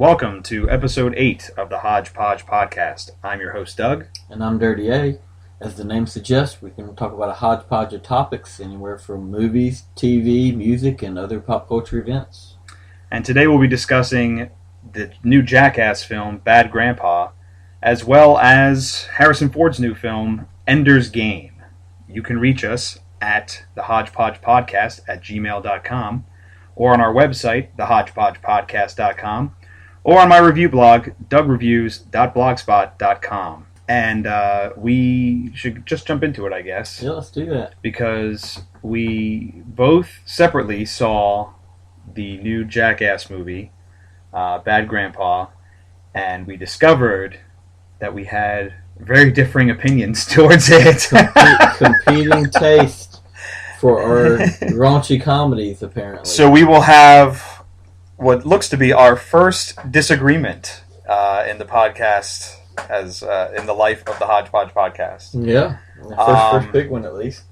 Welcome to episode 8 of the Hodgepodge Podcast. I'm your host, Doug. And I'm Dirty A. As the name suggests, we can talk about a hodgepodge of topics, anywhere from movies, TV, music, and other pop culture events. And today we'll be discussing the new Jackass film, Bad Grandpa, as well as Harrison Ford's new film, Ender's Game. You can reach us at the Hodgepodge Podcast at gmail.com or on our website, thehodgepodgepodcast.com, or on my review blog, dougreviews.blogspot.com. And we should just jump into it, I guess. Yeah, let's do that. Because we both separately saw the new Jackass movie, Bad Grandpa, and we discovered that we had very differing opinions towards it. Competing taste for our raunchy comedies, apparently. So we will have what looks to be our first disagreement in the podcast, as in the life of the Hodgepodge Podcast. Yeah, first big one at least.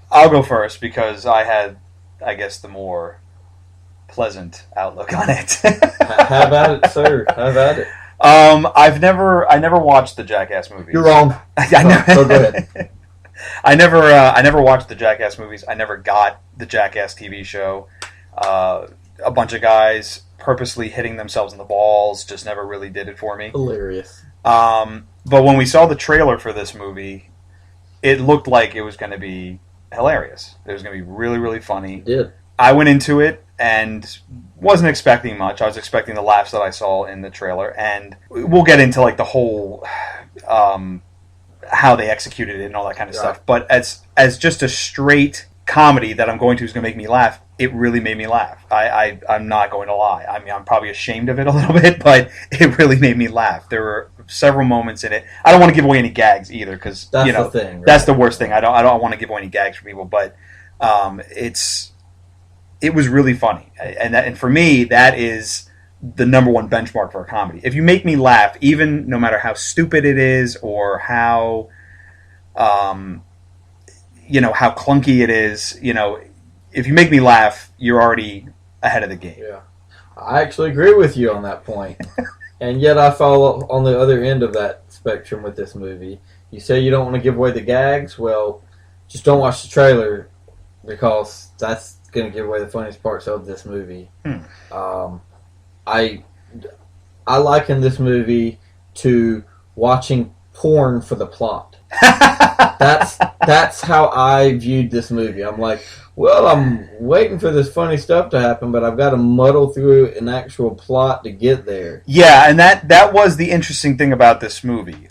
I'll go first because I had, I guess, the more pleasant outlook on it. Have at it, sir. Have at it. I never watched the Jackass movies. You're wrong. Go ahead. I never watched the Jackass movies. I never got the Jackass TV show. A bunch of guys purposely hitting themselves in the balls just never really did it for me. Hilarious. But when we saw the trailer for this movie, it looked like it was going to be hilarious. It was going to be really, really funny. It did. I went into it and wasn't expecting much. I was expecting the laughs that I saw in the trailer, and we'll get into like the whole how they executed it and all that kind of stuff. But as just a straight comedy that I'm going to is going to make me laugh, it really made me laugh. I'm not going to lie. I mean, I'm probably ashamed of it a little bit, but it really made me laugh. There were several moments in it. I don't want to give away any gags either, because the thing, right? That's the worst thing. I don't want to give away any gags for people, but it was really funny, and for me, that is the number one benchmark for a comedy. If you make me laugh, even no matter how stupid it is or how how clunky it is, if you make me laugh, you're already ahead of the game. Yeah, I actually agree with you on that point. And yet I fall on the other end of that spectrum with this movie. You say you don't want to give away the gags. Well, just don't watch the trailer, because that's going to give away the funniest parts of this movie. I liken this movie to watching porn for the plot. That's how I viewed this movie. I'm like, well, I'm waiting for this funny stuff to happen, but I've got to muddle through an actual plot to get there. Yeah, and that was the interesting thing about this movie.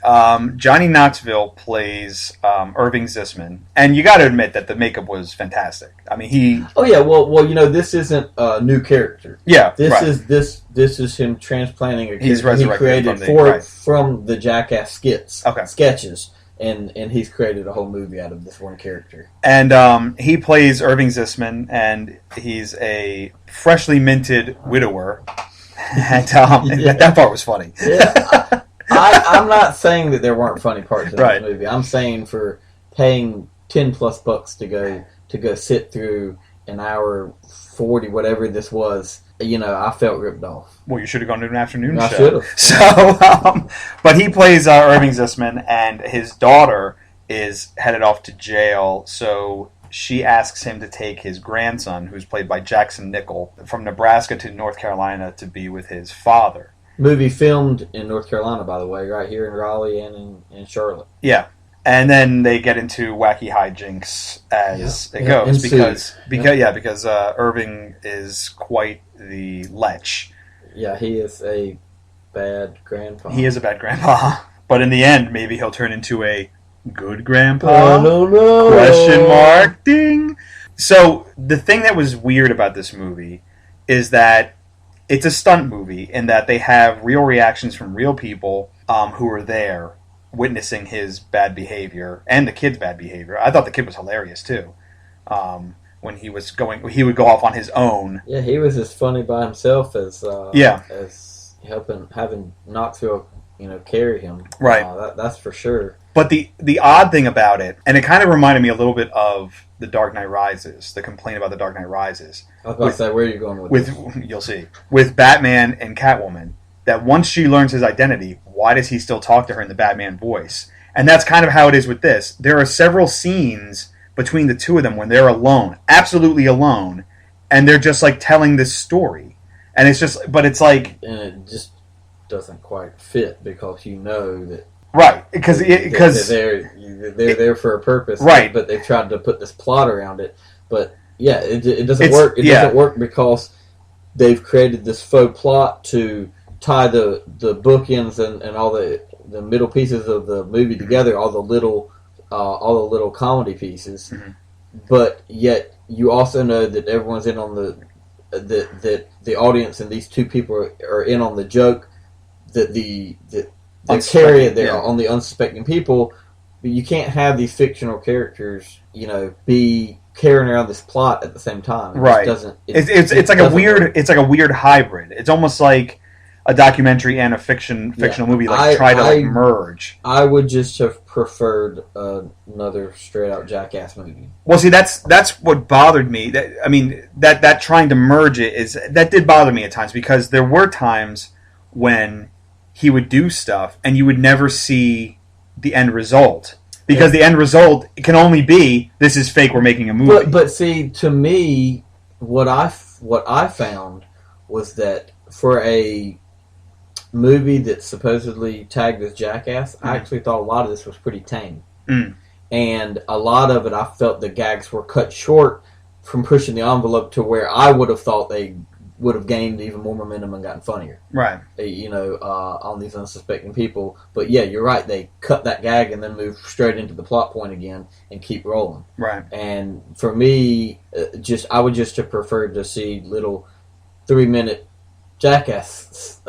Johnny Knoxville plays Irving Zisman, and you got to admit that the makeup was fantastic. I mean, he. Oh yeah, well, this isn't a new character. Yeah, this is him transplanting a character he created from the Jackass sketches. And he's created a whole movie out of this one character. And he plays Irving Zisman, and he's a freshly minted widower. And that part was funny. Yeah. I'm not saying that there weren't funny parts in this movie. I'm saying for paying $10+ to go sit through an hour 40, whatever this was, I felt ripped off. Well, you should have gone to an afternoon show. I should have. So, but he plays Irving Zisman, and his daughter is headed off to jail, so she asks him to take his grandson, who's played by Jackson Nickel, from Nebraska to North Carolina to be with his father. Movie filmed in North Carolina, by the way, right here in Raleigh and in Charlotte. Yeah. And then they get into wacky hijinks as it goes, because Irving is quite the lech. Yeah, he is a bad grandpa. He is a bad grandpa, but in the end, maybe he'll turn into a good grandpa. Oh, no. Question mark, ding. So the thing that was weird about this movie is that it's a stunt movie in that they have real reactions from real people who are there, witnessing his bad behavior and the kid's bad behavior. I thought the kid was hilarious too. When he would go off on his own. Yeah, he was as funny by himself as having Knoxville, carry him. Right. That's for sure. But the odd thing about it, and it kind of reminded me a little bit of The Dark Knight Rises, the complaint about The Dark Knight Rises. I was about to say, where are you going with this? You'll see. With Batman and Catwoman, that once she learns his identity, why does he still talk to her in the Batman voice? And that's kind of how it is with this. There are several scenes between the two of them when they're alone, absolutely alone, and they're just like telling this story. And it's just, but it's like... And it just doesn't quite fit because you know that... Right, because they're there for a purpose, right? But they've tried to put this plot around it. But yeah, it doesn't work. It doesn't work because they've created this faux plot to tie the bookends and all the middle pieces of the movie together, all the little comedy pieces. Mm-hmm. But yet you also know that everyone's in on that the audience and these two people are in on the joke that they carry it there on the unsuspecting people, but you can't have these fictional characters, be carrying around this plot at the same time. Right. It's like a weird hybrid. It's almost like a documentary and a fictional movie try to merge. I would just have preferred another straight out Jackass movie. Well, see, that's what bothered me. That trying to merge it that did bother me at times, because there were times when he would do stuff and you would never see the end result, because the end result can only be, this is fake, we're making a movie. But see, to me, what I found was that for a movie that's supposedly tagged as Jackass, I actually thought a lot of this was pretty tame. And a lot of it, I felt the gags were cut short from pushing the envelope to where I would have thought they would have gained even more momentum and gotten funnier. Right. On these unsuspecting people. But yeah, you're right. They cut that gag and then move straight into the plot point again and keep rolling. Right. And for me, I would just have preferred to see little 3-minute Jackass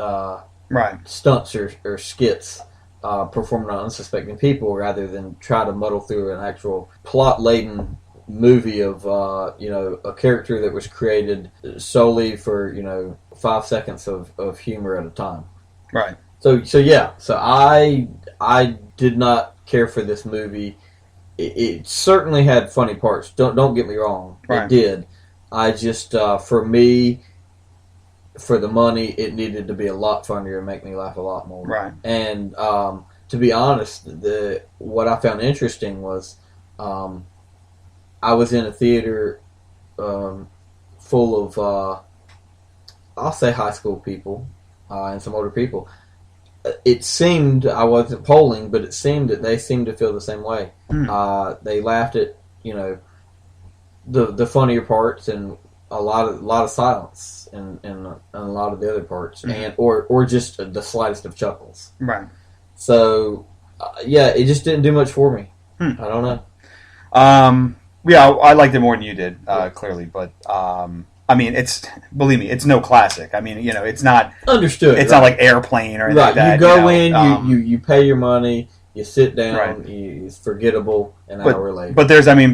stunts or skits performed on unsuspecting people, rather than try to muddle through an actual plot-laden movie of a character that was created solely for 5 seconds of humor at a time. Right. So I did not care for this movie. It certainly had funny parts. Don't get me wrong. Right. It did. I just for me, for the money, it needed to be a lot funnier and make me laugh a lot more. Right. And to be honest, what I found interesting was I was in a theater full of, I'll say high school people and some older people. It seemed, I wasn't polling, but it seemed that they seemed to feel the same way. They laughed at, the funnier parts, and a lot of silence and a lot of the other parts, and or just the slightest of chuckles. Right. So, it just didn't do much for me. I don't know. Yeah, I liked it more than you did, clearly. But, believe me, it's no classic. It's not... Understood. It's not like Airplane or anything like that. You go in, you pay your money, you sit down, it's forgettable, an hour later.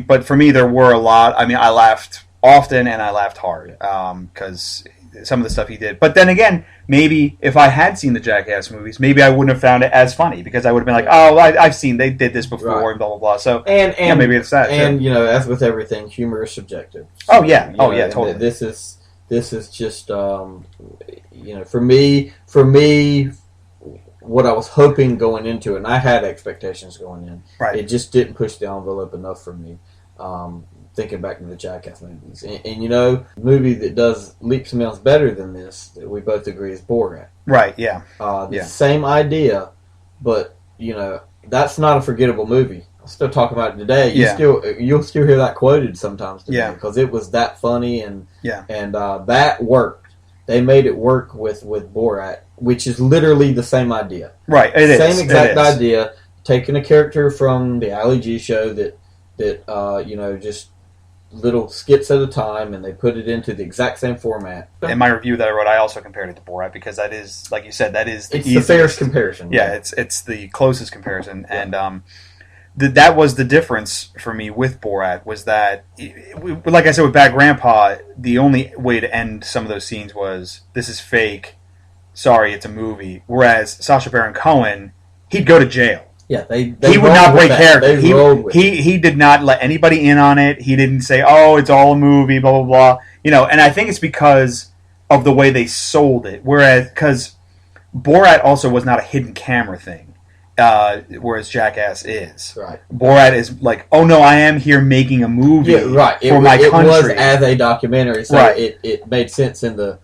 But for me, there were a lot... I laughed often and I laughed hard, because some of the stuff he did. But then again, maybe if I had seen the Jackass movies, maybe I wouldn't have found it as funny, because I would have been like, I've seen, they did this before, and blah, blah, blah. So, and maybe it's that. And, as with everything, humor is subjective. So, totally. This is just, for me, what I was hoping going into it, and I had expectations going in, it just didn't push the envelope enough for me. Thinking back to the Jackass movies. And a movie that does leaps and bounds better than this, that we both agree, is Borat. Right, yeah. Same idea, but, that's not a forgettable movie. I'm still talking about it today. You'll still hear that quoted sometimes today, because it was that funny, and that worked. They made it work with Borat, which is literally the same idea. Right, Same exact idea, taking a character from the Ali G show that just little skits at a time, and they put it into the exact same format. In my review that I wrote, I also compared it to Borat, because that is, like you said, it's the fairest comparison. Yeah, it's the closest comparison, and that was the difference for me with Borat, was that, like I said with Bad Grandpa, the only way to end some of those scenes was, this is fake, sorry, it's a movie. Whereas Sacha Baron Cohen, he'd go to jail. Yeah, they he would not break character. He did not let anybody in on it. He didn't say, "Oh, it's all a movie," blah blah blah. And I think it's because of the way they sold it. Whereas, because Borat also was not a hidden camera thing, whereas Jackass is. Right. Borat is like, "Oh no, I am here making a movie for my country." It was as a documentary, so it made sense in the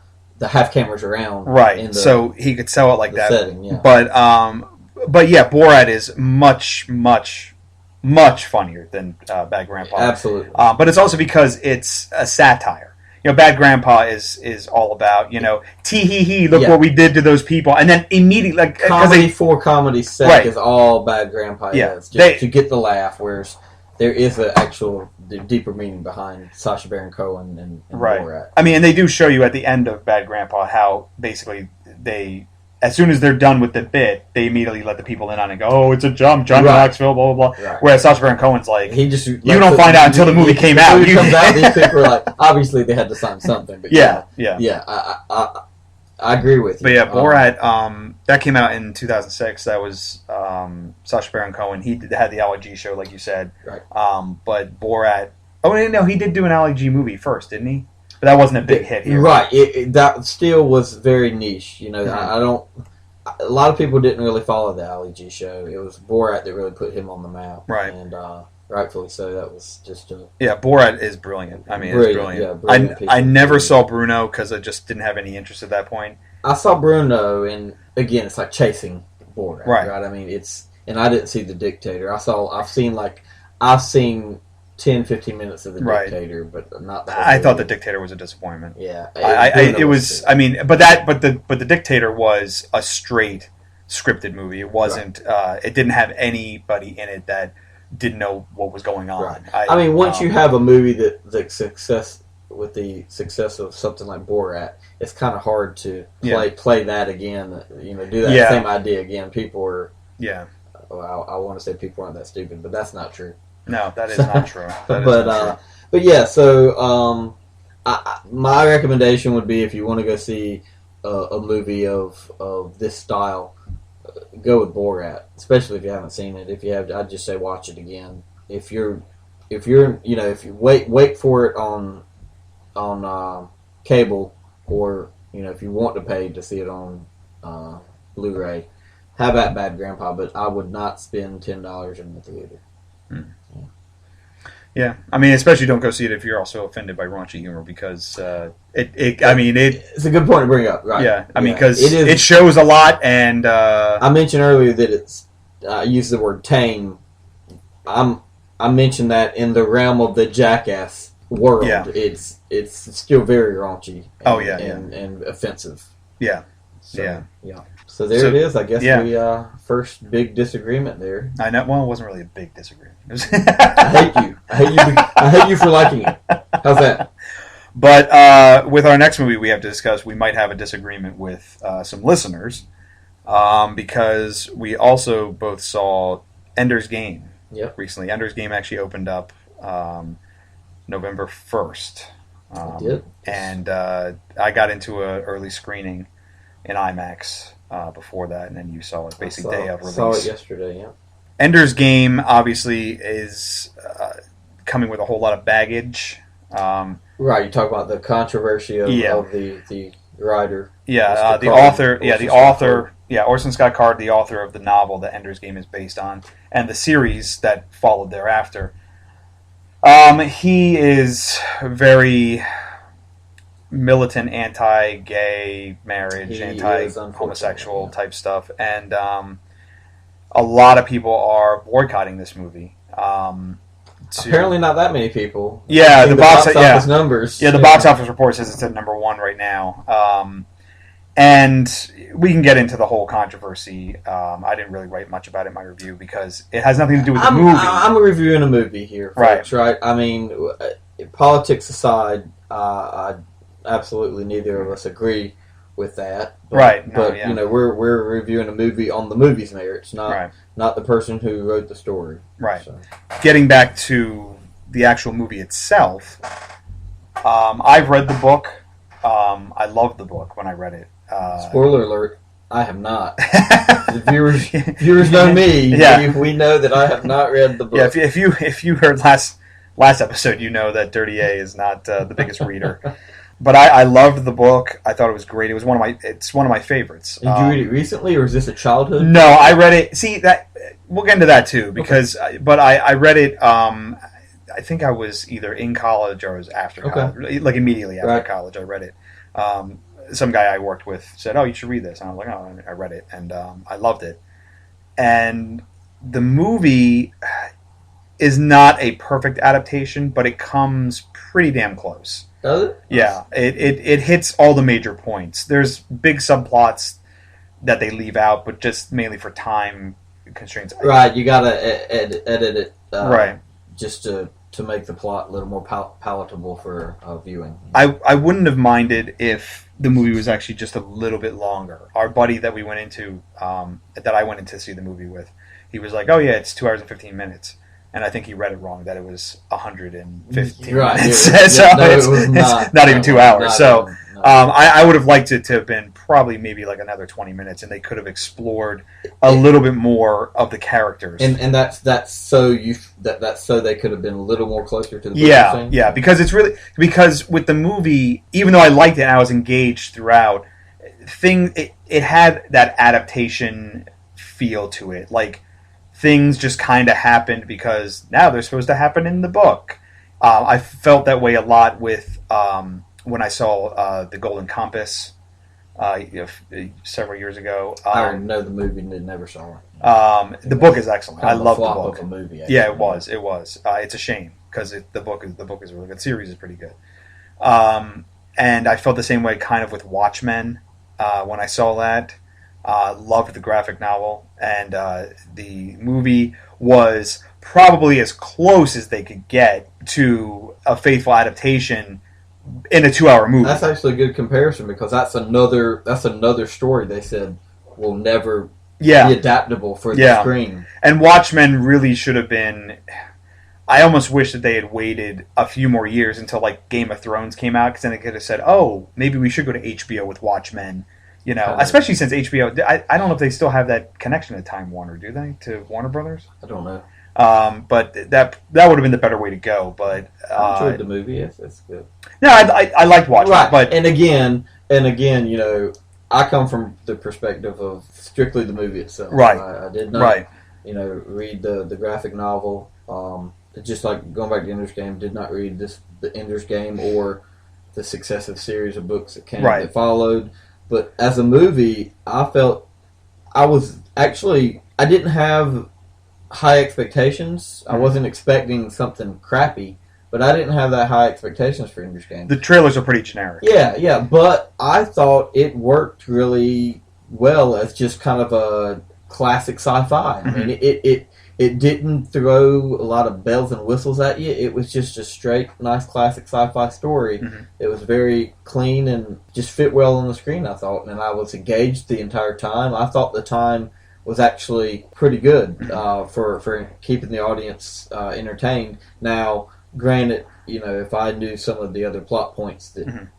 have cameras around. Right. So he could sell it like that. Setting, yeah. But yeah, Borat is much, much, much funnier than Bad Grandpa. Absolutely. But it's also because it's a satire. Bad Grandpa is all about, tee hee hee, look what we did to those people. And then immediately... comedy for comedy's sake is all Bad Grandpa is. Just to get the laugh, whereas there is an actual deeper meaning behind Sacha Baron Cohen and Borat. I mean, and they do show you at the end of Bad Grandpa how basically they... As soon as they're done with the bit, they immediately let the people in on it and go, "Oh, it's a jump, Johnny Knoxville, blah, blah, blah." Right. Whereas Sacha Baron Cohen's like, you don't find out until the movie came out. The movie comes out, these people are like, obviously they had to sign something. But yeah. I agree with you. But yeah, Borat, that came out in 2006. That was Sacha Baron Cohen. He had the Ali G show, like you said. Right. But Borat, no, he did do an Ali G movie first, didn't he? But that wasn't a big hit here. Right. That still was very niche. I don't... A lot of people didn't really follow the Ali G show. It was Borat that really put him on the map. Right. And rightfully so. That was just a... Yeah, Borat is brilliant. I mean, it's brilliant. Yeah, brilliant I never saw Bruno because I just didn't have any interest at that point. I saw Bruno, and again, it's like chasing Borat. Right. I mean, it's... And I didn't see The Dictator. I've seen 10, 15 minutes of The Dictator, but not the whole movie. I thought The Dictator was a disappointment. Yeah. It was, I mean, but The Dictator was a straight scripted movie. It wasn't, it didn't have anybody in it that didn't know what was going on. Right. I mean, once you have a movie with the success of something like Borat, it's kind of hard to play that again, do that same idea again. People are... Yeah. Well, I want to say people aren't that stupid, but that's not true. No, that is not true. But yeah, so my recommendation would be if you want to go see a movie of this style, go with Borat, especially if you haven't seen it. If you have, I'd just say watch it again. If you wait for it on cable, or if you want to pay to see it on Blu-ray, how about Bad Grandpa? But I would not spend $10 in the theater. Yeah, I mean, especially don't go see it if you're also offended by raunchy humor, because it's a good point to bring up, right? Yeah, I mean, because it shows a lot, and I mentioned earlier that I used the word tame. I mentioned that in the realm of the Jackass world, it's still very raunchy. And offensive. Yeah. So, So it is. I guess we first big disagreement there. I know. Well, it wasn't really a big disagreement. I hate you. I hate you for liking it. How's that? But with our next movie we have to discuss, we might have a disagreement with some listeners because we also both saw Ender's Game recently. Ender's Game actually opened up November 1st. It did. And I got into an early screening in IMAX before that, and then you saw it basically day of release. Saw it yesterday, yeah. Ender's Game obviously is coming with a whole lot of baggage. Right, you talk about the controversy of the writer. Yeah, the author. Orson Scott Card, the author of the novel that Ender's Game is based on, and the series that followed thereafter. He is very militant, anti-gay marriage, anti-homosexual type stuff, and a lot of people are boycotting this movie. Apparently, not that many people. Yeah, the box office numbers. Yeah, the box office report says it's at number 1 right now. And we can get into the whole controversy. I didn't really write much about it in my review because it has nothing to do with the movie. I'm reviewing a movie here, folks, right? I mean, politics aside, absolutely neither of us agree with that. But, we're reviewing a movie on the movie's merits, not the person who wrote the story. Right. So. Getting back to the actual movie itself, I've read the book. I loved the book when I read it. Spoiler alert. I have not. The viewers know me. Yeah. We know that I have not read the book. Yeah, if you heard last episode, you know that Dirty A is not the biggest reader. But I loved the book. I thought it was great. It's one of my favorites. Did you read it recently, or is this a childhood? No, I read it. See that we'll get into that too, because but I read it. I think I was either in college or I was after college, like immediately after college. I read it. Some guy I worked with said, "Oh, you should read this," and I was like, "Oh," I read it, and I loved it. And the movie is not a perfect adaptation, but it comes pretty damn close. Does it? Yeah, it hits all the major points. There's big subplots that they leave out, but just mainly for time constraints. Right, you gotta edit it. Right. Just to make the plot a little more palatable for viewing. I wouldn't have minded if the movie was actually just a little bit longer. Our buddy that we went into, that I went in to see the movie with, he was like, "Oh yeah, it's 2 hours and 15 minutes." And I think he read it wrong, that it was 115 minutes. It's not even 2 hours. I would have liked it to have been probably maybe like another 20 minutes, and they could have explored a little bit more of the characters. And that's so they could have been a little more closer to the book. Yeah, because with the movie, even though I liked it and I was engaged throughout, it had that adaptation feel to it, like things just kind of happened because now they're supposed to happen in the book. I felt that way a lot with when I saw The Golden Compass several years ago. I know the movie and never saw it. The book is excellent. I love the book. Of a movie, yeah, it was. It's a shame because the book is really good. The series is pretty good. And I felt the same way kind of with Watchmen when I saw that. Loved the graphic novel, and the movie was probably as close as they could get to a faithful adaptation in a 2-hour movie. That's actually a good comparison because that's another story they said will never be adaptable for the screen. And Watchmen really should have been. I almost wish that they had waited a few more years until like Game of Thrones came out, because then they could have said, "Oh, maybe we should go to HBO with Watchmen." You know, especially since HBO, I don't know if they still have that connection to Time Warner, do they? To Warner Brothers? I don't know. But that would have been the better way to go. But I enjoyed the movie. Yes, it's good. No, I liked watching it. But and again, you know, I come from the perspective of strictly the movie itself. Right. I did not, read the graphic novel. Just like going back to Ender's Game, did not read the Ender's Game or the successive series of books that followed. But as a movie, I felt I didn't have high expectations. I wasn't expecting something crappy, but I didn't have that high expectations for Ender's Game. The trailers are pretty generic. Yeah, but I thought it worked really well as just kind of a classic sci-fi. I mean, it didn't throw a lot of bells and whistles at you. It was just a straight, nice, classic sci-fi story. Mm-hmm. It was very clean and just fit well on the screen, I thought. And I was engaged the entire time. I thought the time was actually pretty good for keeping the audience entertained. Now, granted, if I knew some of the other plot points that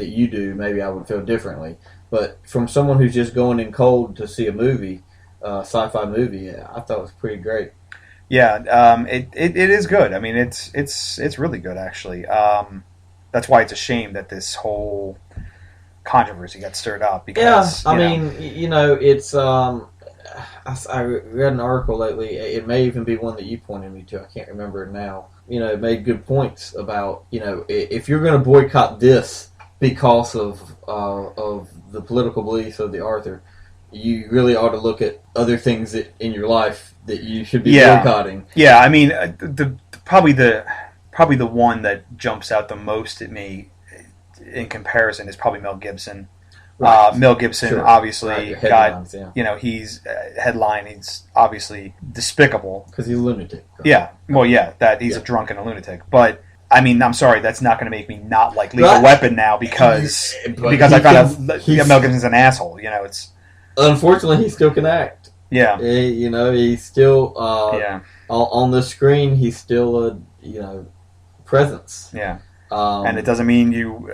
you do, maybe I would feel differently. But from someone who's just going in cold to see a movie, sci-fi movie, I thought it was pretty great. Yeah, it is good. I mean, it's really good, actually. That's why it's a shame that this whole controversy got stirred up. Because, it's. I read an article lately. It may even be one that you pointed me to. I can't remember it now. It made good points about if you're going to boycott this because of the political beliefs of the author, you really ought to look at other things in your life that you should be boycotting. Yeah, I mean, probably the one that jumps out the most at me in comparison is probably Mel Gibson. Right. Mel Gibson obviously got, he's headline. He's obviously despicable because he's a lunatic. Right? Yeah, well, that he's a drunk and a lunatic. But I mean, I'm sorry, that's not going to make me not like Lethal Weapon now because I found out Mel Gibson's an asshole. It's. Unfortunately, he still can act. Yeah. He's still on the screen. He's still a presence. Yeah. And it doesn't mean you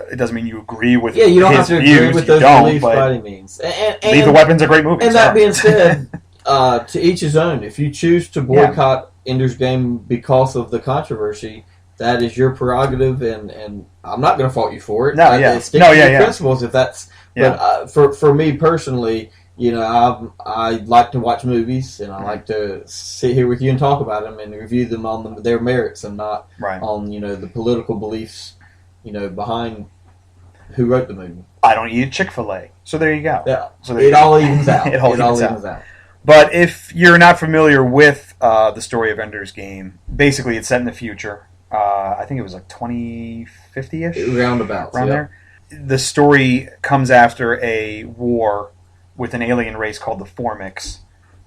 agree with you don't his have to views. agree with those beliefs by any means. And Lethal Weapon's a great movie. And that being said, to each his own. If you choose to boycott Ender's Game because of the controversy, that is your prerogative, and I'm not going to fault you for it. Stick to your principles if that's. But for me personally, I like to watch movies, and I like to sit here with you and talk about them and review them on their merits and not on the political beliefs behind who wrote the movie. I don't eat Chick-fil-A, so there you go. Yeah, so it all evens out. It all evens out. But if you're not familiar with the story of Ender's Game, basically it's set in the future. I think it was like 2050-ish? Roundabouts. Around there. The story comes after a war with an alien race called the Formics,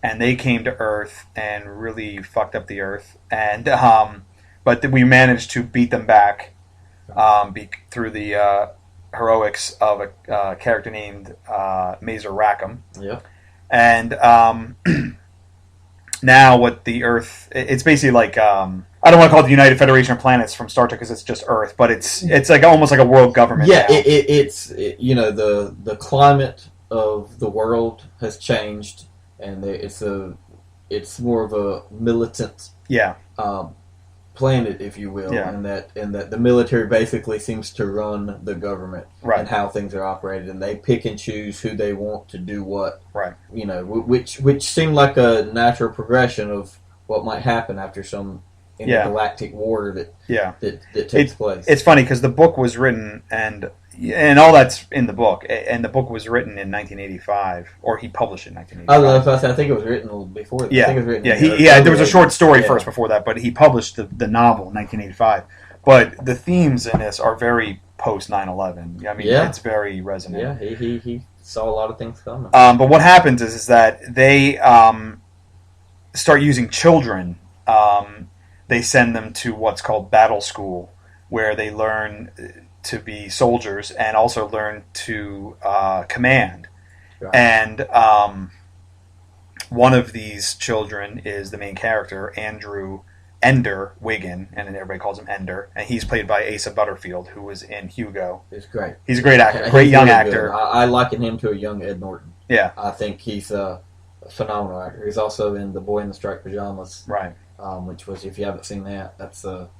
and they came to Earth and really fucked up the Earth. And but we managed to beat them back through the heroics of a character named Mazer Rackham. Yeah. And now what the Earth... It's basically like... I don't want to call it the United Federation of Planets from Star Trek because it's just Earth, but it's like almost like a world government. Yeah, it's the climate of the world has changed, and it's more of a militant planet, if you will, and that the military basically seems to run the government and how things are operated, and they pick and choose who they want to do what. Right. Which seemed like a natural progression of what might happen after some intergalactic war that takes place. It's funny because the book was written and all that's in the book, and the book was written in 1985, or he published it in 1985. I think it was written before that. Yeah, I think it was written there was a short story first before that, but he published the novel in 1985. But the themes in this are very post 9/11. I mean, it's very resonant. Yeah, he saw a lot of things coming. But what happens is that they start using children. They send them to what's called battle school, where they learn to be soldiers and also learn to command. Right. And one of these children is the main character, Ender Wiggin, and everybody calls him Ender, and he's played by Asa Butterfield, who was in Hugo. He's great. He's a great actor, great young actor. I liken him to a young Ed Norton. Yeah. I think he's a phenomenal actor. He's also in The Boy in the Striped Pajamas. Right. Which was, if you haven't seen that, that's a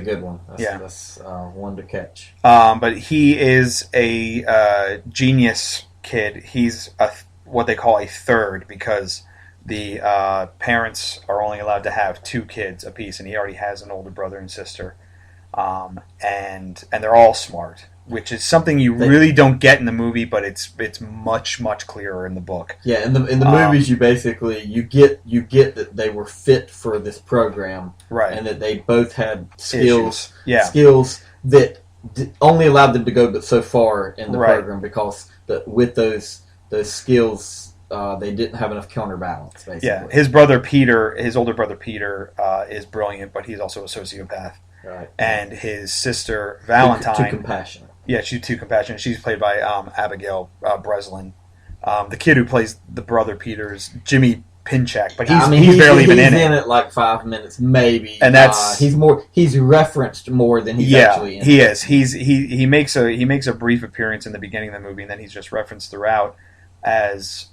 good one. That's one to catch. But he is a genius kid. He's what they call a third because the parents are only allowed to have 2 kids apiece, and he already has an older brother and sister. And they're all smart, which is something you really don't get in the movie, but it's much, much clearer in the book. Yeah, in the movies, you basically you get that they were fit for this program, right? And that they both had skills that only allowed them to go but so far in the program because with those skills, they didn't have enough counterbalance. Basically, yeah. His older brother Peter, is brilliant, but he's also a sociopath. Right. And his sister Valentine, too compassionate. Yeah, she's too compassionate. She's played by Abigail Breslin. The kid who plays the brother Peter is Jimmy Pinchak, but he's barely even in it. He's in it like 5 minutes, maybe. And that's he's referenced more than he's actually in. He is. He makes a brief appearance in the beginning of the movie, and then he's just referenced throughout as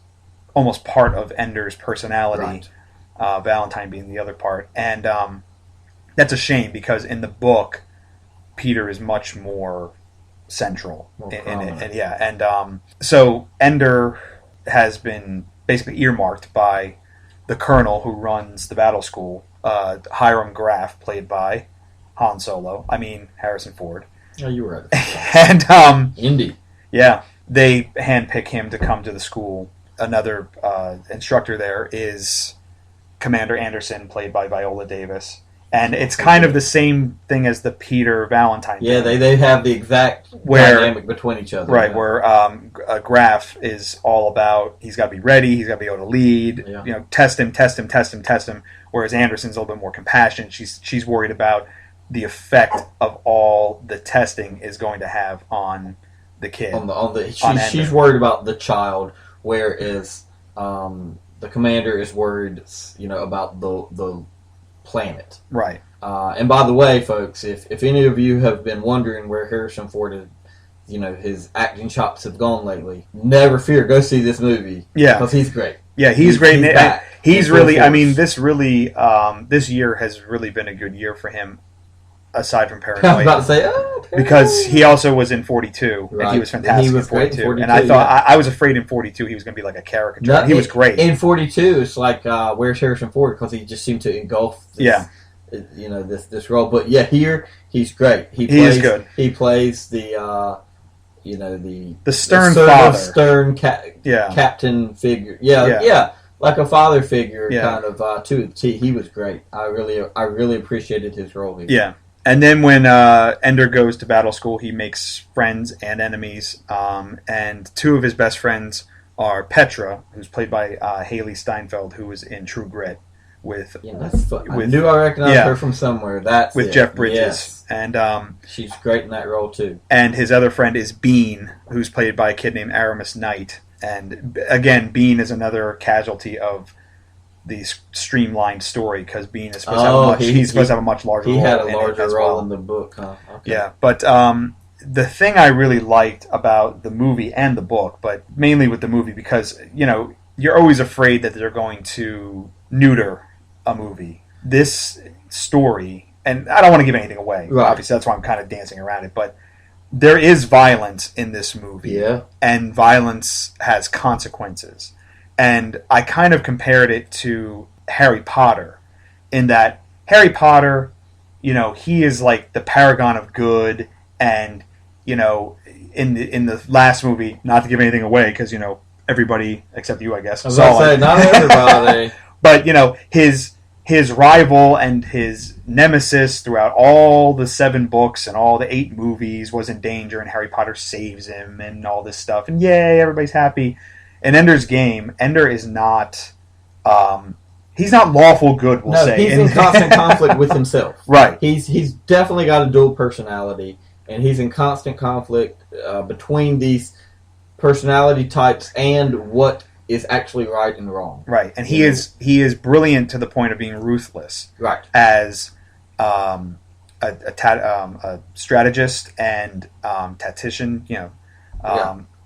almost part of Ender's personality. Right. Valentine being the other part, and that's a shame because in the book, Peter is much more central in it, and so Ender has been basically earmarked by the colonel who runs the battle school, Hiram Graff, played by Harrison Ford. Oh, you were right. And Indy. Yeah, they handpick him to come to the school. Another instructor there is Commander Anderson, played by Viola Davis. And it's kind of the same thing as the Peter Valentine. Yeah, they have the exact dynamic between each other. Right, where Graff is all about he's got to be ready, he's got to be able to lead. Yeah. Test him. Whereas Anderson's a little bit more compassionate. She's worried about the effect of all the testing is going to have on the kid. She's worried about the child, whereas the commander is worried, about the planet. Right. And by the way, folks, if any of you have been wondering where Harrison Ford is, his acting chops have gone lately, never fear. Go see this movie. Yeah. Because he's great. Yeah, he's great. He's back. He's really, I mean, this year has really been a good year for him, aside from Paranoia. I was about to say, Paranoia. Because he also was in 42, and he was fantastic in 42. And I thought, I was afraid in 42 he was going to be like a caricature. No, he was great. In 42, it's like, where's Harrison Ford? Because he just seemed to engulf this role. But yeah, here, he's great. He is good. He plays the stern father, captain figure. Yeah, like a father figure kind of to the T. He was great. I really appreciated his role here. Yeah, and then when Ender goes to battle school, he makes friends and enemies. And two of his best friends are Petra, who's played by Haley Steinfeld, who was in True Grit. I knew I recognized her from somewhere. That's with Jeff Bridges, yes. And she's great in that role too. And his other friend is Bean, who's played by a kid named Aramis Knight. And again, Bean is another casualty of the streamlined story because Bean is supposed to have a much larger role. He had a larger role in the book, huh? Okay. Yeah, but the thing I really liked about the movie and the book, but mainly with the movie, because you're always afraid that they're going to neuter a movie. This story, and I don't want to give anything away, obviously that's why I'm kind of dancing around it, but there is violence in this movie, and violence has consequences. And I kind of compared it to Harry Potter, in that Harry Potter, he is like the paragon of good, and in the last movie, not to give anything away, because everybody except you, I guess, I was about to say, not everybody. But his rival and his nemesis throughout all the 7 books and all the 8 movies was in danger, and Harry Potter saves him and all this stuff, and yay, everybody's happy. In Ender's Game, Ender is not he's not lawful good, we'll say. He's in constant conflict with himself. Right. He's definitely got a dual personality, and he's in constant conflict between these personality types and what is actually right and wrong. Right, and he is brilliant to the point of being ruthless. Right. As a strategist and tactician,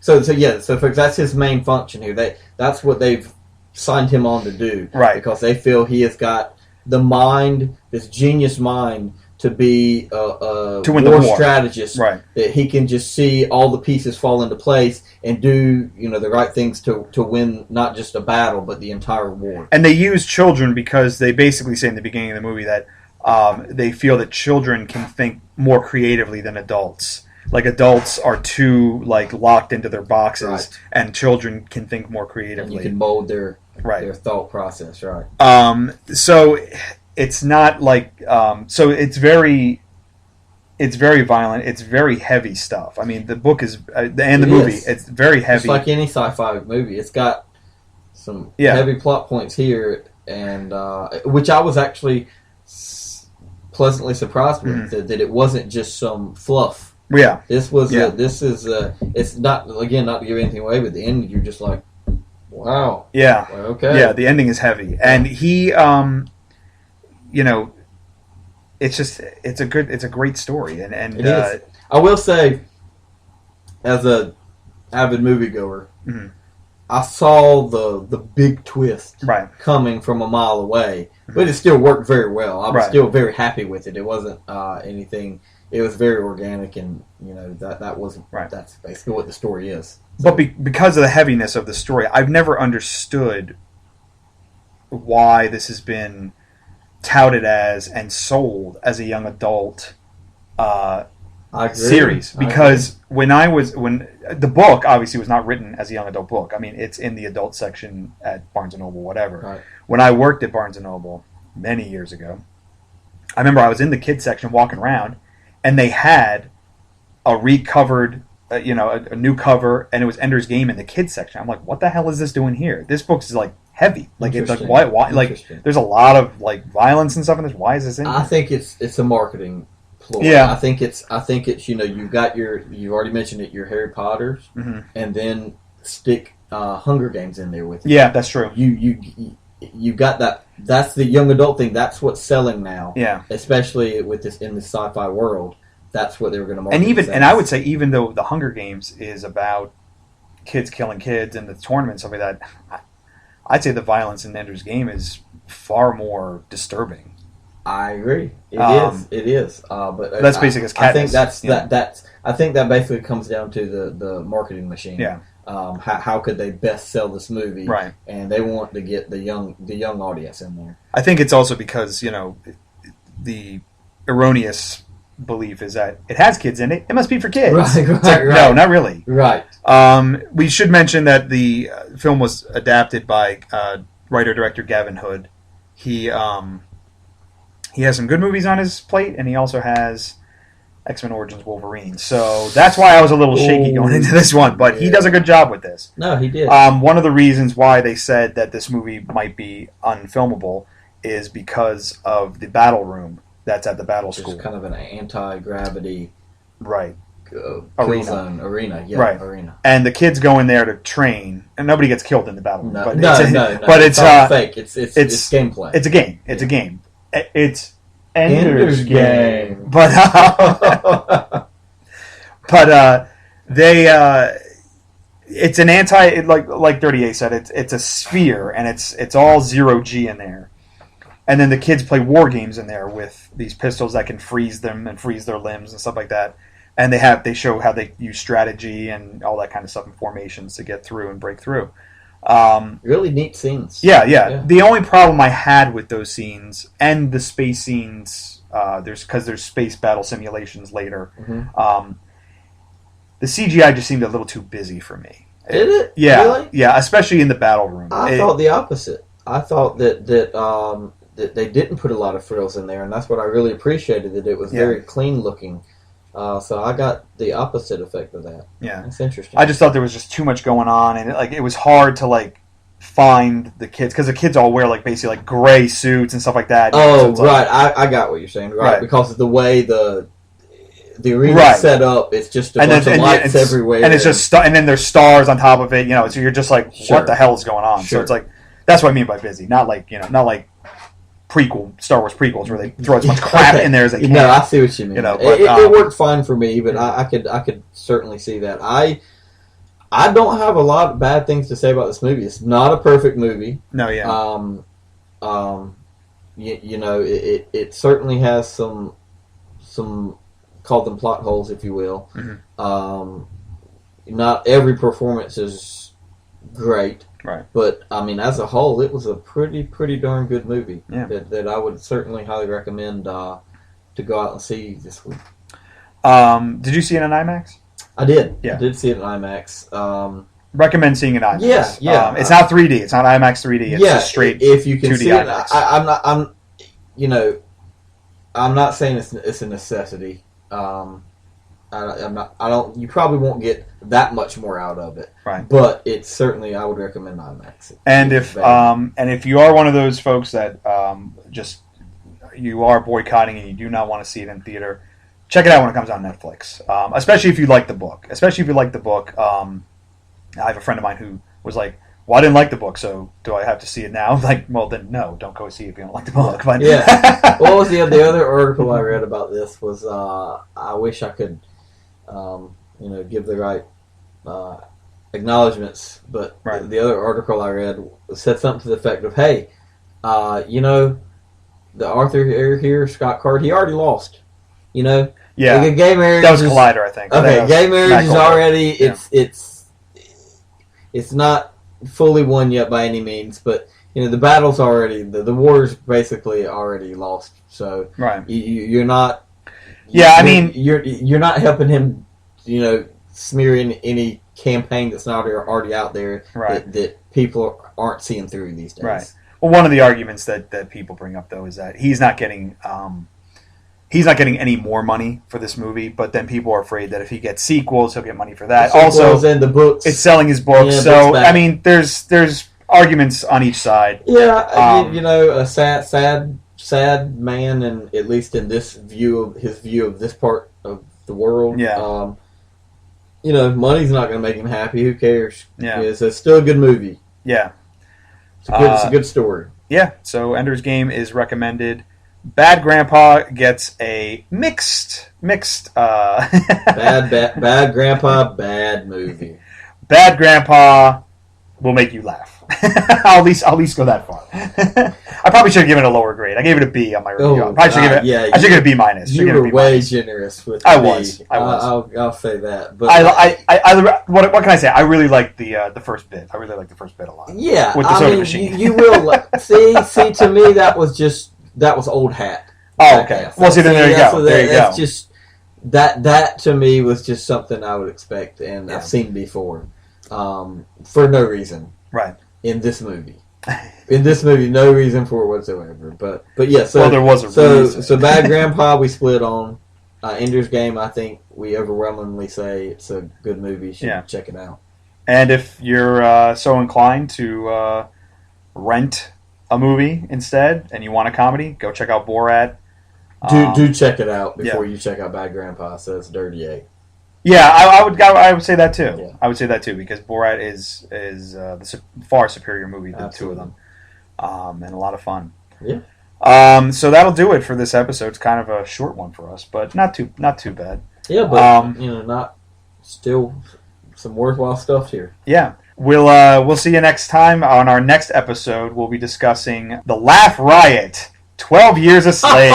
So folks, that's his main function here. That's what they've signed him on to do. Right. Because they feel he has got the mind, this genius mind, to be a war strategist. Right. That he can just see all the pieces fall into place and do the right things to win not just a battle but the entire war. And they use children because they basically say in the beginning of the movie that they feel that children can think more creatively than adults. Like adults are too locked into their boxes, and children can think more creatively. And you can mold their thought process, right? So it's not like so it's very violent. It's very heavy stuff. I mean, the book is and the movie. It's very heavy. It's like any sci-fi movie. It's got some heavy plot points here, and which I was actually pleasantly surprised with that it wasn't just some fluff. Yeah, this was. It's not not to give anything away, but the end you're just like, wow. Yeah. Well, okay. Yeah, the ending is heavy, and he, it's a great story, and it is. I will say, as a avid moviegoer, I saw the big twist coming from a mile away, but it still worked very well. I was still very happy with it. It wasn't anything. It was very organic, and that wasn't. That's basically what the story is. So. But because of the heaviness of the story, I've never understood why this has been touted as and sold as a young adult series. Because when the book obviously was not written as a young adult book. I mean, it's in the adult section at Barnes & Noble, whatever. Right. When I worked at Barnes & Noble many years ago, I remember I was in the kids section walking around, and they had a recovered, a new cover, and it was Ender's Game in the kids section. I'm like, what the hell is this doing here? This book is heavy. It's why there's a lot of violence and stuff in this. Why is this in here? I think it's a marketing ploy. Yeah. I think it's you've got you've already mentioned it, your Harry Potters, and then stick Hunger Games in there with it. Yeah, that's true. you got that. That's the young adult thing. That's what's selling now. Yeah. Especially with this in the sci-fi world. That's what they were going to market. And I would say even though the Hunger Games is about kids killing kids and the tournament stuff like that, I'd say the violence in Ender's Game is far more disturbing. I agree. It is. But that's basically as Katniss. I think I think that basically comes down to the marketing machine. Yeah. How could they best sell this movie? Right. And they want to get the young audience in there. I think it's also because the erroneous belief is that it has kids in it. It must be for kids. Right. No, not really. Right. We should mention that the film was adapted by writer-director Gavin Hood. He has some good movies on his plate, and he also has X-Men Origins Wolverine. So that's why I was a little shaky going into this one, but he does a good job with this. No, he did. One of the reasons why they said that this movie might be unfilmable is because of the battle room that's at the battle school. It's kind of an anti-gravity right arena. Yeah, right. Arena. And the kids go in there to train, and nobody gets killed in the battle room. No. But it's all fake. It's gameplay. It's a game. It's a game. It's Ender's Game. But it's an like 38 said. It's a sphere, and it's all 0G in there. And then the kids play war games in there with these pistols that can freeze them and freeze their limbs and stuff like that. And they show how they use strategy and all that kind of stuff and formations to get through and break through. Really neat scenes. Yeah. The only problem I had with those scenes and the space scenes, there's space battle simulations later. Mm-hmm. The CGI just seemed a little too busy for me. Did it? Yeah, really? Yeah, especially in the battle room. I thought the opposite. I thought that they didn't put a lot of frills in there, and that's what I really appreciated. That it was very clean looking. So I got the opposite effect of that. Yeah, it's interesting. I just thought there was just too much going on, and it was hard to find the kids because the kids all wear basically gray suits and stuff like that. Oh, so right. I got what you're saying. Right, because of the way the arena is set up, it's just a bunch of lights everywhere, and it's just and then there's stars on top of it. So you're just like, what the hell is going on? Sure. So it's that's what I mean by busy, not like Star Wars prequels where they throw as much crap in there as they can. No, I see what you mean. But, it worked fine for me, but I could certainly see that. I don't have a lot of bad things to say about this movie. It's not a perfect movie. No, yeah. It certainly has some call them plot holes, if you will. Mm-hmm. Not every performance is great. Right. But, as a whole, it was a pretty darn good movie that I would certainly highly recommend to go out and see this week. Did you see it in IMAX? I did. Yeah. I did see it in IMAX. Recommend seeing it in IMAX. Yeah. It's not 3D. It's not IMAX 3D. It's just straight if you can 2D see IMAX. I'm not saying it's a necessity. You probably won't get that much more out of it. Right. But it's certainly, I would recommend IMAX. And if you are one of those folks that you are boycotting and you do not want to see it in theater, check it out when it comes on Netflix. Especially if you like the book. I have a friend of mine who was like, well, I didn't like the book, so do I have to see it now? Well, then no, don't go see it if you don't like the book. But yeah. What was the other article I read about this was, I wish I could, give the right acknowledgments, but the other article I read said something to the effect of, hey, the Arthur here, Scott Card, he already lost. Yeah. Gay marriage that was Collider, I think. Okay, gay marriage is already, it's not fully won yet by any means, but the battle's already, the war's basically already lost. So you're not. You're not helping him. Smear any campaign that's not already out there that people aren't seeing through these days. Right. Well, one of the arguments that people bring up though is that he's not getting any more money for this movie, but then people are afraid that if he gets sequels, he'll get money for that. Also, and the books, it's selling his books. So there's arguments on each side. Yeah, a sad man, and at least in his view of this part of the world. Yeah. Money's not going to make him happy. Who cares? Yeah. It's still a good movie. Yeah. It's a good story. Yeah, so Ender's Game is recommended. Bad Grandpa gets a mixed. Bad Grandpa, bad movie. Bad Grandpa will make you laugh. I'll at least go that far. I probably should have given it a lower grade. I gave it a B on my review. I should give it a B minus. You were way generous with. I was. I'll say that. But what can I say? I really liked the first bit. I really liked the first bit a lot. Yeah, with the soda machine. You will see. To me, that was old hat. Oh, okay. Well, see, then there you go. That's just that to me was just something I would expect, and I've seen before, for no reason. Right. In this movie, no reason for it whatsoever. But yeah. So there was a reason. So Bad Grandpa we split on. Ender's Game, I think we overwhelmingly say it's a good movie. You should check it out. And if you're so inclined to rent a movie instead, and you want a comedy, go check out Borat. Do check it out before you check out Bad Grandpa. So it's Dirty A. Yeah, I would say that too. Yeah. I would say that too because Borat is the far superior movie than the two of them, and a lot of fun. Yeah. So that'll do it for this episode. It's kind of a short one for us, but not too bad. Yeah, but not still some worthwhile stuff here. Yeah. We'll see you next time. On our next episode, we'll be discussing The Laugh Riot, 12 Years a Slave.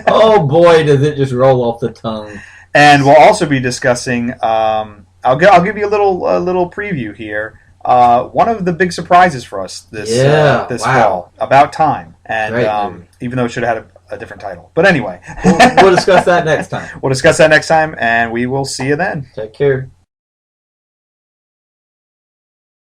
Oh boy, does it just roll off the tongue. And we'll also be discussing, I'll give you a little preview here, one of the big surprises for us this fall, About Time. And even though it should have had a different title. But anyway. We'll discuss that next time. We'll discuss that next time, and we will see you then. Take care.